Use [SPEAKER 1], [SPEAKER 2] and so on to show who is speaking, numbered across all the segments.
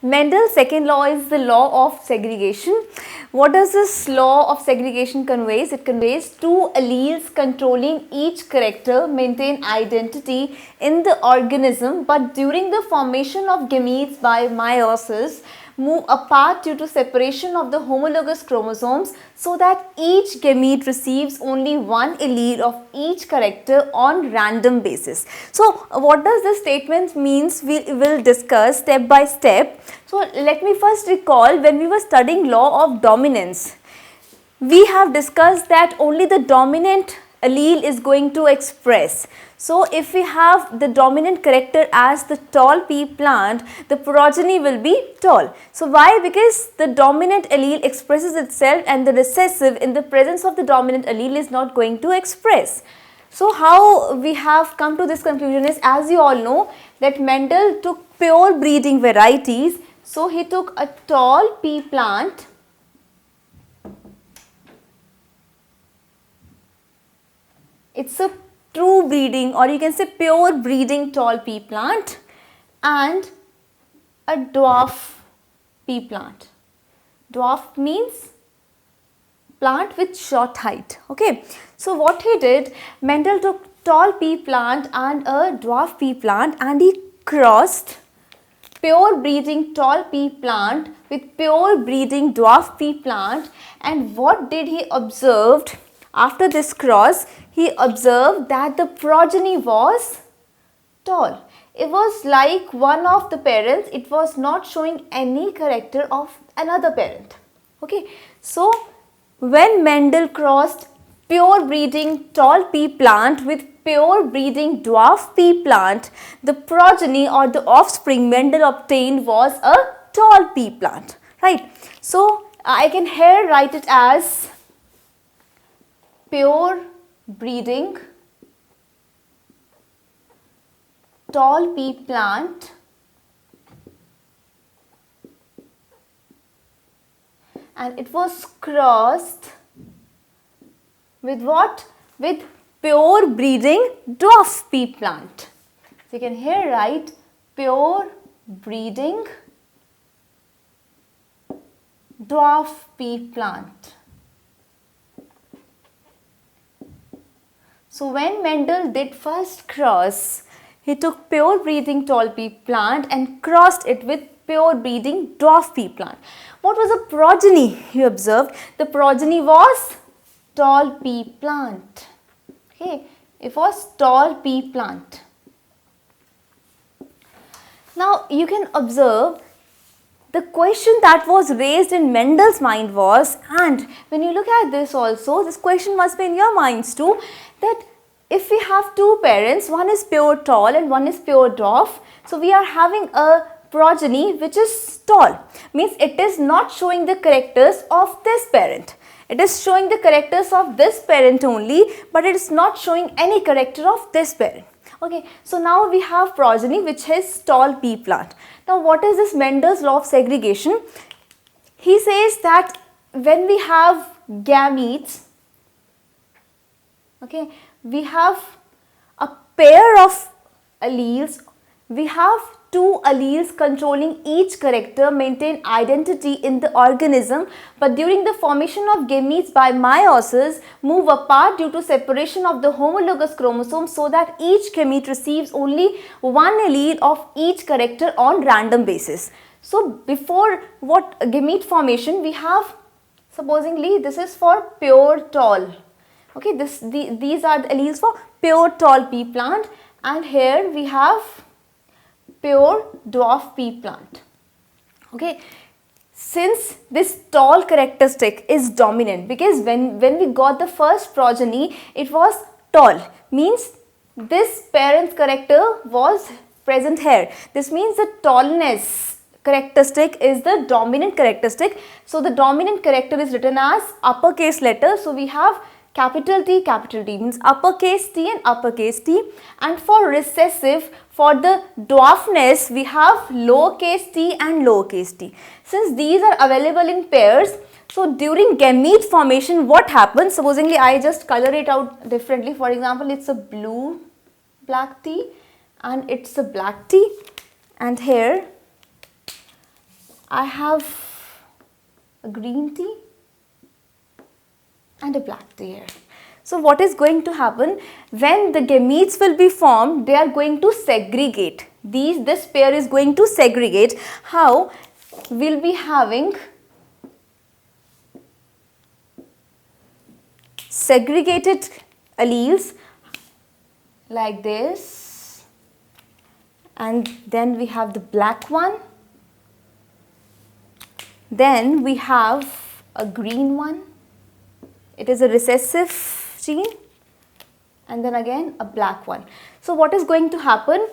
[SPEAKER 1] Mendel's second law is the law of segregation. What does this law of segregation conveys? It conveys two alleles controlling each character maintain identity in the organism, but during the formation of gametes by meiosis, move apart due to separation of the homologous chromosomes, so that each gamete receives only one allele of each character on random basis. So what does this statement means, we will discuss step by step. So let me first recall, when we were studying law of dominance, we have discussed that only the dominant allele is going to express. So if we have the dominant character as the tall pea plant, the progeny will be tall. So why? Because the dominant allele expresses itself and the recessive in the presence of the dominant allele is not going to express. So how we have come to this conclusion is, as you all know, that Mendel took pure breeding varieties. So he took a tall pea plant it's a true breeding, or you can say pure breeding tall pea plant, and a dwarf pea plant. Dwarf means plant with short height. Okay, so what he did, Mendel took tall pea plant and a dwarf pea plant and he crossed pure breeding tall pea plant with pure breeding dwarf pea plant. And what did he observed after this cross? He observed that the progeny was tall. It was like one of the parents, it was not showing any character of another parent. Okay, so when Mendel crossed pure breeding tall pea plant with pure breeding dwarf pea plant, the progeny or the offspring Mendel obtained was a tall pea plant, right? So I can here write it as pure breeding tall pea plant and it was crossed with what? With pure breeding dwarf pea plant. So you can here write pure breeding dwarf pea plant. So when Mendel did first cross, he took pure breeding tall pea plant and crossed it with pure breeding dwarf pea plant. What was the progeny he observed? The progeny was tall pea plant. Okay, it was tall pea plant. Now you can observe the question that was raised in Mendel's mind was, and when you look at this also, this question must be in your minds too, that if we have two parents, one is pure tall and one is pure dwarf, so we are having a progeny which is tall, means it is not showing the characters of this parent. It is showing the characters of this parent only, but it is not showing any character of this parent. Okay, so now we have progeny which is tall pea plant. Now what is this Mendel's law of segregation? He says that when we have gametes, okay, we have a pair of alleles, we have two alleles controlling each character maintain identity in the organism, but during the formation of gametes by meiosis move apart due to separation of the homologous chromosomes, so that each gamete receives only one allele of each character on random basis. So before what gamete formation we have, supposingly this is for pure tall. Okay, these are the alleles for pure tall pea plant, and here we have pure dwarf pea plant. Okay, since this tall characteristic is dominant, because when we got the first progeny, it was tall, means this parent's character was present here. This means the tallness characteristic is the dominant characteristic. So the dominant character is written as uppercase letter. So we have capital T means uppercase T and uppercase T, and for recessive, for the dwarfness, we have lowercase t and lowercase t. Since these are available in pairs, so during gamete formation, what happens? Supposingly, I just color it out differently. For example, it's a blue black tea and it's a black tea, and here I have a green tea and a black tea here. So what is going to happen when the gametes will be formed? They are going to segregate. This pair is going to segregate. How? We'll be having segregated alleles like this, and then we have the black one, then we have a green one, it is a recessive gene, and then again a black one. So what is going to happen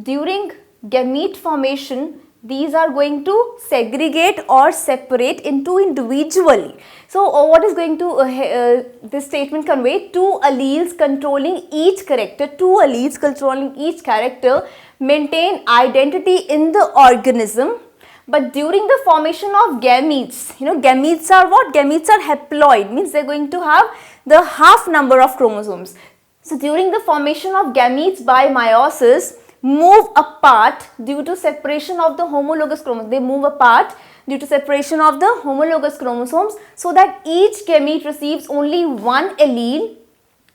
[SPEAKER 1] during gamete formation? These are going to segregate or separate into individually. So what is going to this statement convey? Two alleles controlling each character, maintain identity in the organism. But during the formation of gametes, gametes are what? Gametes are haploid, means they are going to have the half number of chromosomes. So during the formation of gametes by meiosis, move apart due to separation of the homologous chromosomes. They move apart due to separation of the homologous chromosomes, so that each gamete receives only one allele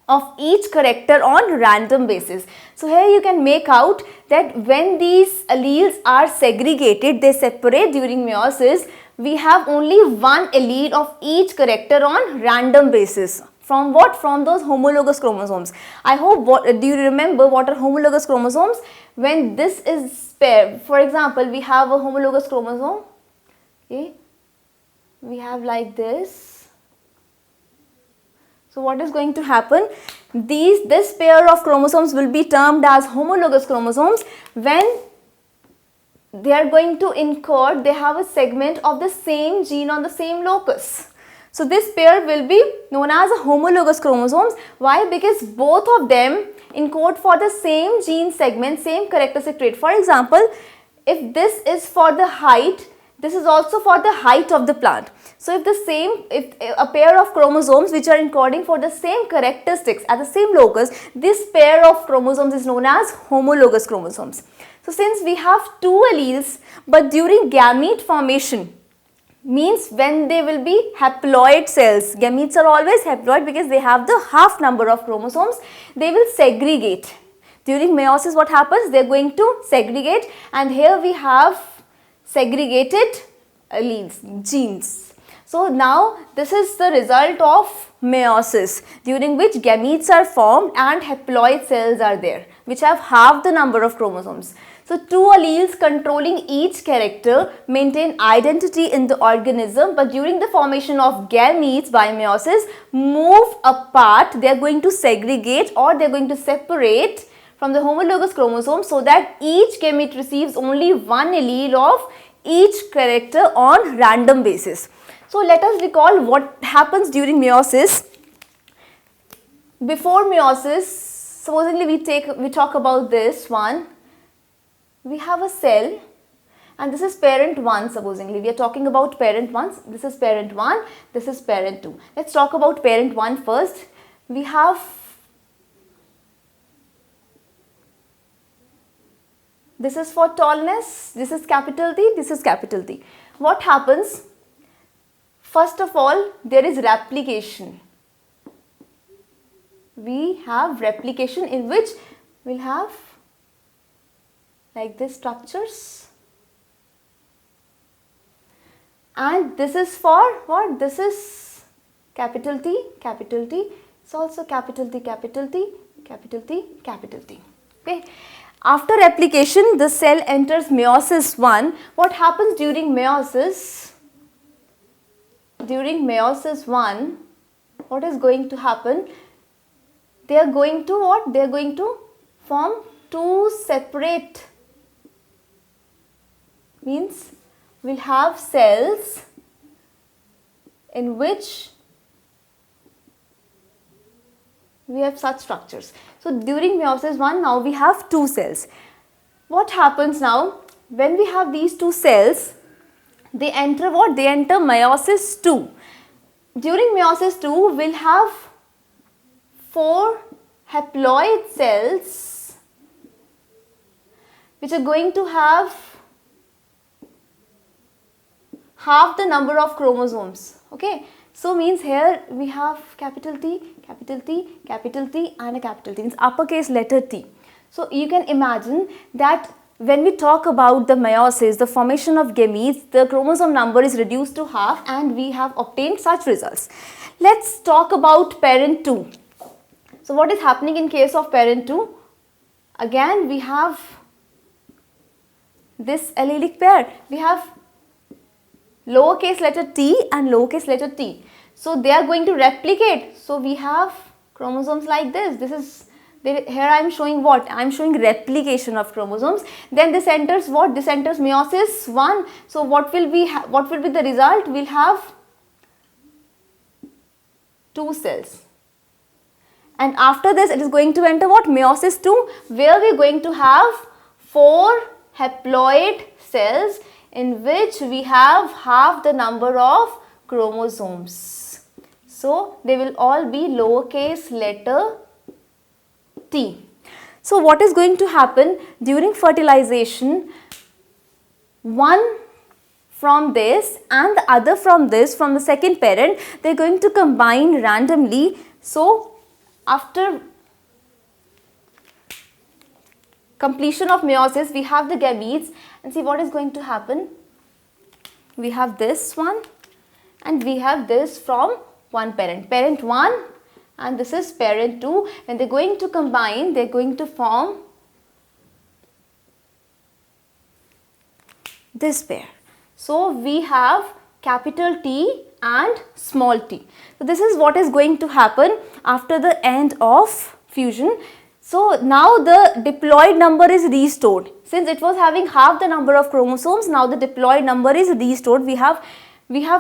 [SPEAKER 1] of each character on random basis. So here you can make out that when these alleles are segregated, they separate during meiosis, we have only one allele of each character on random basis. From what? From those homologous chromosomes. I hope, do you remember what are homologous chromosomes? When this is paired, for example, we have a homologous chromosome, okay, we have like this. So what is going to happen? This pair of chromosomes will be termed as homologous chromosomes when they are going to encode, they have a segment of the same gene on the same locus. So this pair will be known as homologous chromosomes. Why? Because both of them encode for the same gene segment, same characteristic trait. For example, if this is for the height, this is also for the height of the plant. So if a pair of chromosomes which are encoding for the same characteristics at the same locus, this pair of chromosomes is known as homologous chromosomes. So since we have two alleles, but during gamete formation, means when they will be haploid cells, gametes are always haploid because they have the half number of chromosomes, they will segregate. During meiosis, what happens? They are going to segregate, and here we have segregated alleles, genes. So now this is the result of meiosis, during which gametes are formed and haploid cells are there, which have half the number of chromosomes. So two alleles controlling each character maintain identity in the organism, but during the formation of gametes by meiosis, move apart. They are going to segregate or they are going to separate from the homologous chromosome, so that each gamete receives only one allele of each character on random basis. So let us recall what happens during meiosis. Before meiosis, supposedly we talk about this one. We have a cell and this is parent 1, supposingly. We are talking about parent 1. This is parent 1, this is parent 2. Let's talk about parent 1 first. We have this is for tallness, this is capital T, this is capital T. What happens? First of all, there is replication. We have replication in which we'll have like this structures, and this is for what? This is capital T, it's also capital T, capital T, capital T, capital T. Okay. After replication, the cell enters meiosis 1. What happens during meiosis? During meiosis 1, what is going to happen? They are going to what? They are going to form two separate, means we'll have cells in which we have such structures. So during meiosis 1, now we have two cells. What happens now when we have these two cells? They enter what? They enter meiosis 2. During meiosis 2, we'll have 4 haploid cells which are going to have half the number of chromosomes. Okay, so means here we have capital T, capital T, capital T and a capital T, means uppercase letter T. So you can imagine that when we talk about the meiosis, the formation of gametes, the chromosome number is reduced to half and we have obtained such results. Let's talk about parent 2. So what is happening in case of parent 2? Again we have this allelic pair. We have lowercase letter t and lowercase letter t. So they are going to replicate. So we have chromosomes like this. This is here I am showing what? I am showing replication of chromosomes. Then this enters what? This enters meiosis 1. So what will be the result? We'll have 2 cells. And after this it is going to enter what? Meiosis 2, where we are going to have 4 haploid cells in which we have half the number of chromosomes. So they will all be lowercase letter t. So what is going to happen during fertilization? One from this and the other from this, from the second parent, they are going to combine randomly. So after completion of meiosis, we have the gametes, and see what is going to happen. We have this one and we have this from one parent, parent 1, and this is parent 2. When they are going to combine, they are going to form this pair. So we have capital T and small t. So this is what is going to happen after the end of fusion. So now the diploid number is restored. Since it was having half the number of chromosomes, now the diploid number is restored. We have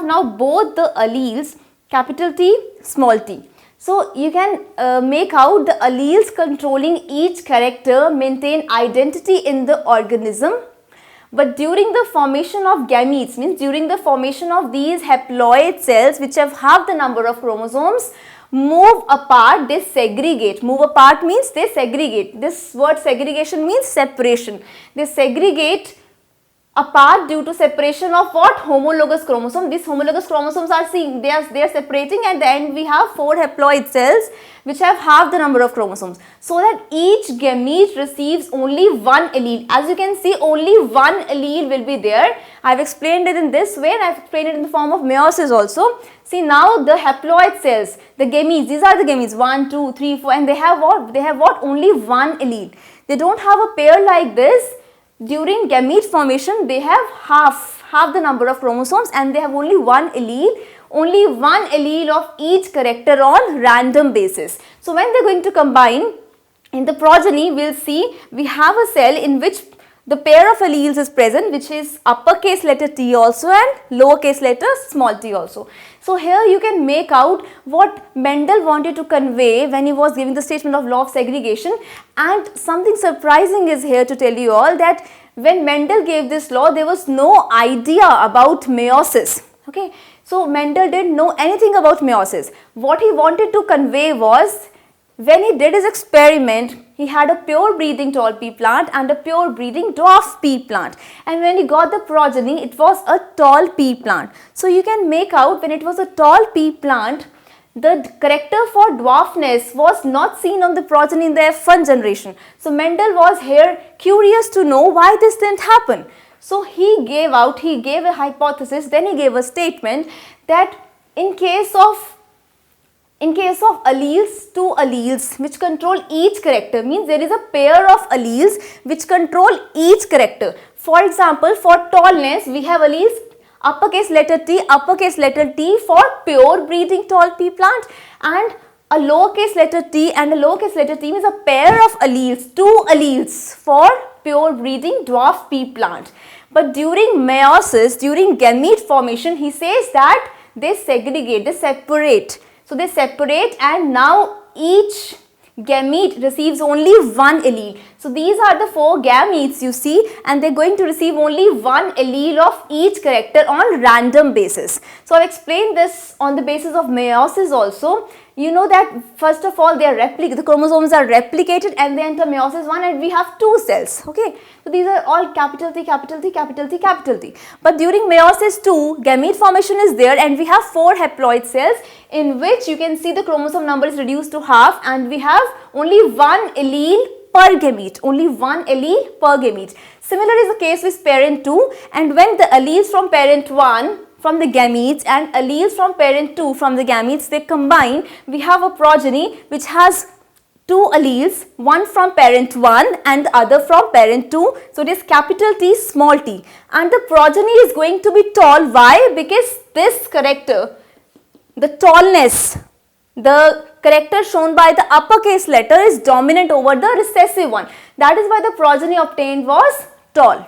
[SPEAKER 1] now both the alleles, capital T, small t. So you can make out the alleles controlling each character maintain identity in the organism. But during the formation of gametes, means during the formation of these haploid cells which have half the number of chromosomes, move apart, they segregate. Move apart means they segregate. This word segregation means separation. They segregate apart due to separation of what? Homologous chromosome. These homologous chromosomes are seen, they are separating. At the end we have 4 haploid cells which have half the number of chromosomes, so that each gamete receives only one allele. As you can see, only one allele will be there. I have explained it in this way and I have explained it in the form of meiosis also. See, now the haploid cells, the gametes, these are the gametes 1, 2, 3, 4, and they have what? They have what? Only one allele. They don't have a pair like this. During gamete formation, they have half the number of chromosomes and they have only one allele of each character on random basis. So when they are going to combine in the progeny, we will see we have a cell in which the pair of alleles is present, which is uppercase letter T also and lowercase letter small t also. So here you can make out what Mendel wanted to convey when he was giving the statement of law of segregation. And something surprising is here to tell you all, that when Mendel gave this law, there was no idea about meiosis. Okay, so Mendel didn't know anything about meiosis. What he wanted to convey was, when he did his experiment, he had a pure breeding tall pea plant and a pure breeding dwarf pea plant. And when he got the progeny, it was a tall pea plant. So you can make out, when it was a tall pea plant, the character for dwarfness was not seen on the progeny in the F1 generation. So Mendel was here curious to know why this didn't happen. So he gave a hypothesis, then he gave a statement that in case of alleles, 2 alleles which control each character, means there is a pair of alleles which control each character. For example, for tallness, we have alleles uppercase letter T for pure breeding tall pea plant, and a lowercase letter t and a lowercase letter t means a pair of alleles, 2 alleles for pure breeding dwarf pea plant. But during meiosis, during gamete formation, he says that they segregate, they separate. So they separate and now each gamete receives only one allele. So these are the 4 gametes you see, and they are going to receive only one allele of each character on random basis. So I have explained this on the basis of meiosis also. You know that first of all the chromosomes are replicated and they enter meiosis 1 and we have 2 cells, okay. So these are all capital T, capital T, capital T, capital T. But during meiosis 2, gamete formation is there and we have 4 haploid cells in which you can see the chromosome number is reduced to half and we have only one allele per gamete, only one allele per gamete. Similar is the case with parent 2, and when the alleles from parent 1 from the gametes and alleles from parent 2 from the gametes, they combine, we have a progeny which has 2 alleles, one from parent 1 and the other from parent 2. So it is capital T, small t, and the progeny is going to be tall. Why? Because this character, the tallness, the character shown by the uppercase letter is dominant over the recessive one. That is why the progeny obtained was tall.